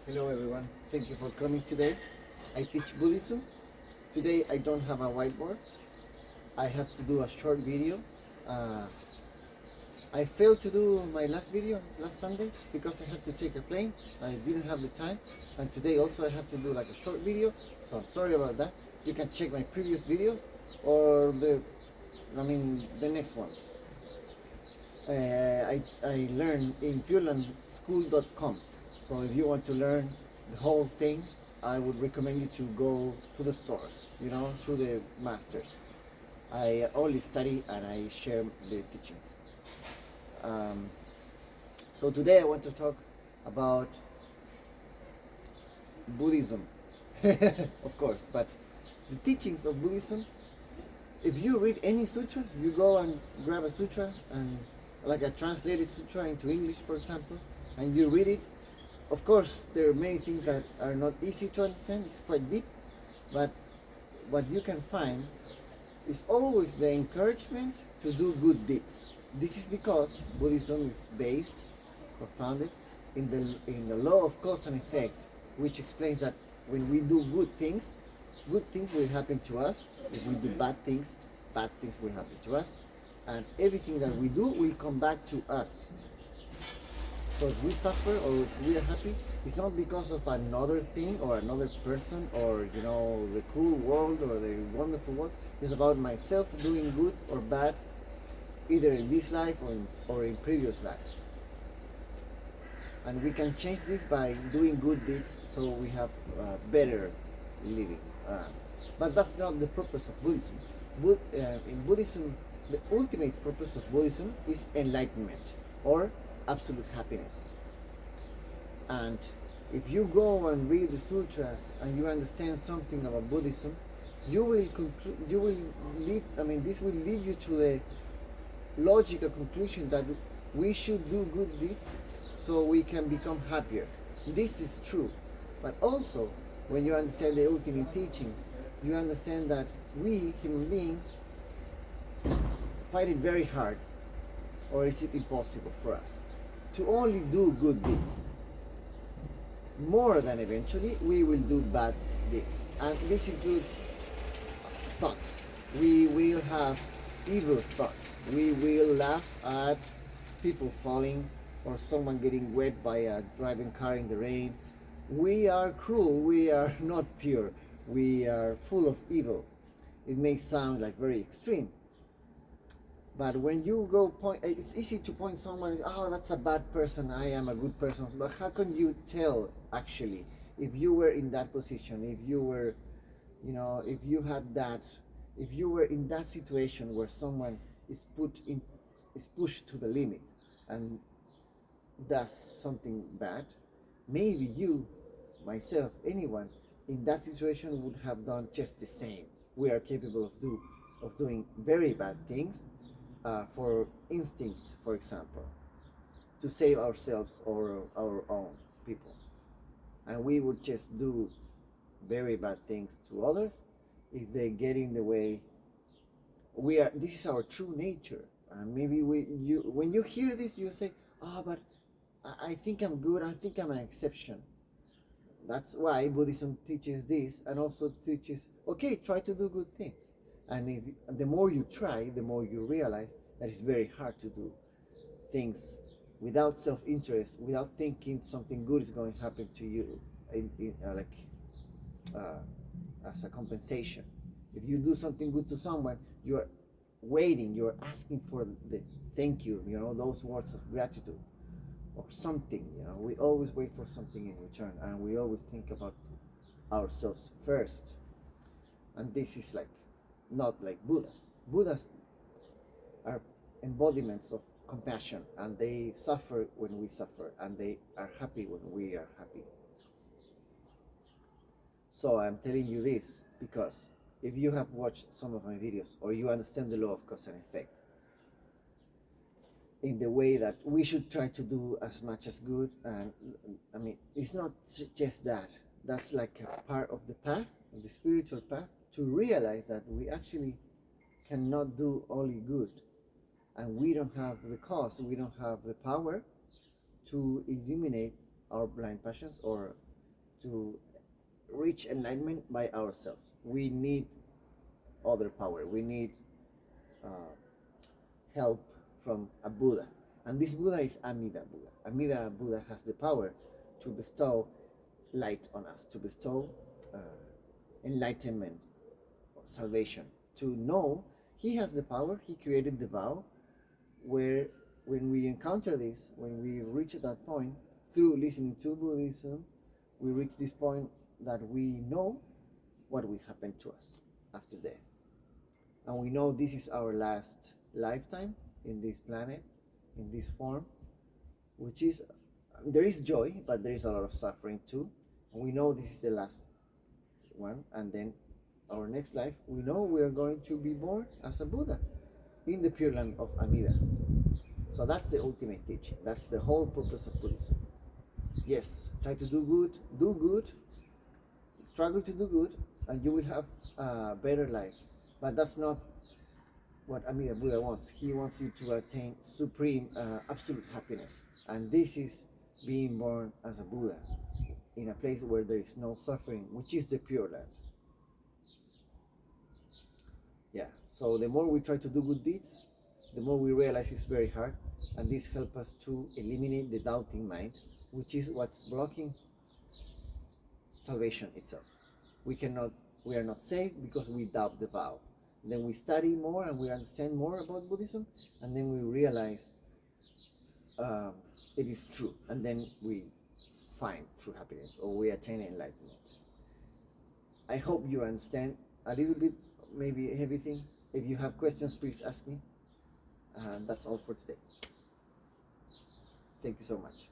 Hello everyone, thank you for coming today. I teach Buddhism. Today I don't have a whiteboard. I have to do a short video. Uh, I failed to do my last video last Sunday because I had to take a plane. I didn't have the time. And today also I have to do like a short video. So I'm sorry about that. You can check my previous videos or the next ones. I learned in purelandschool.com. So if you want to learn the whole thing, I would recommend you to go to the source, to the masters. I only study and I share the teachings. Um, so today I want to talk about Buddhism, of course, but the teachings of Buddhism. If you read any sutra, you go and grab a sutra and like a translated sutra into English, for example, and you read it. Of course, there are many things that are not easy to understand. It's quite deep, but what you can find is always the encouragement to do good deeds. This is because Buddhism is based or founded in the law of cause and effect, which explains that when we do good things will happen to us. If we do bad things will happen to us, and everything that we do will come back to us. So if we suffer or if we are happy, it's not because of another thing or another person or the cruel world or the wonderful world. It's about myself doing good or bad, either in this life or in previous lives. And we can change this by doing good deeds, so we have better living. But that's not the purpose of Buddhism. In Buddhism, the ultimate purpose of Buddhism is enlightenment or absolute happiness. And if you go and read the sutras and you understand something about Buddhism, you will conclude. You will lead. This will lead you to the logical conclusion that we should do good deeds so we can become happier. This is true, but also when you understand the ultimate teaching, you understand that we human beings find it very hard, or is it impossible for us to only do good deeds. More than eventually we will do bad deeds, and this includes thoughts. We will have evil thoughts. We will laugh at people falling or someone getting wet by a driving car in the rain. We are cruel. We are not pure. We are full of evil. It may sound like very extreme, but when you go point, it's easy to point someone, oh, that's a bad person, I am a good person. But how can you tell actually if you were in that position, if you were, if you had that, if you were in that situation where someone is pushed to the limit and does something bad, maybe you, myself, anyone in that situation would have done just the same. We are capable of doing very bad things for instinct, for example, to save ourselves or our own people. And we would just do very bad things to others if they get in the way. This is our true nature. And maybe when you hear this, you say, oh, but I think I'm good, I think I'm an exception. That's why Buddhism teaches this, and also teaches, okay, try to do good things. And the more you try, the more you realize that it's very hard to do things without self-interest, without thinking something good is going to happen to you, as a compensation. If you do something good to someone, you're waiting, you're asking for the thank you, those words of gratitude or something. We always wait for something in return, and we always think about ourselves first. And this is not like Buddhas. Buddhas are embodiments of compassion, and they suffer when we suffer, and they are happy when we are happy. So I'm telling you this because if you have watched some of my videos or you understand the law of cause and effect in the way that we should try to do as much as good, and it's not just that. That's like a part of the path, of the spiritual path, to realize that we actually cannot do only good, and we don't have the cause, we don't have the power to eliminate our blind passions or to reach enlightenment by ourselves. We need other power. We need uh, help from a Buddha. And this Buddha is Amida Buddha. Amida Buddha has the power to bestow light on us, to bestow uh, enlightenment or salvation. To know he has the power, he created the vow where when we encounter this, when we reach that point through listening to Buddhism, we reach this point that we know what will happen to us after death. And we know this is our last lifetime in this planet, in this form, which is, there is joy, but there is a lot of suffering too. And we know this is the last one, and then our next life, we know we are going to be born as a Buddha in the Pure Land of Amida. So that's the ultimate teaching. That's the whole purpose of Buddhism. Yes, try to do good, struggle to do good, and you will have a better life. But that's not what Amida Buddha wants. He wants you to attain supreme, absolute happiness. And this is being born as a Buddha in a place where there is no suffering, which is the Pure Land. Yeah, so the more we try to do good deeds, the more we realize it's very hard, and this helps us to eliminate the doubting mind, which is what's blocking salvation itself. We are not saved because we doubt the vow. Then we study more and we understand more about Buddhism, and then we realize it is true, and then we find true happiness, or we attain enlightenment. I hope you understand a little bit, maybe everything. If you have questions, please ask me. And that's all for today. Thank you so much.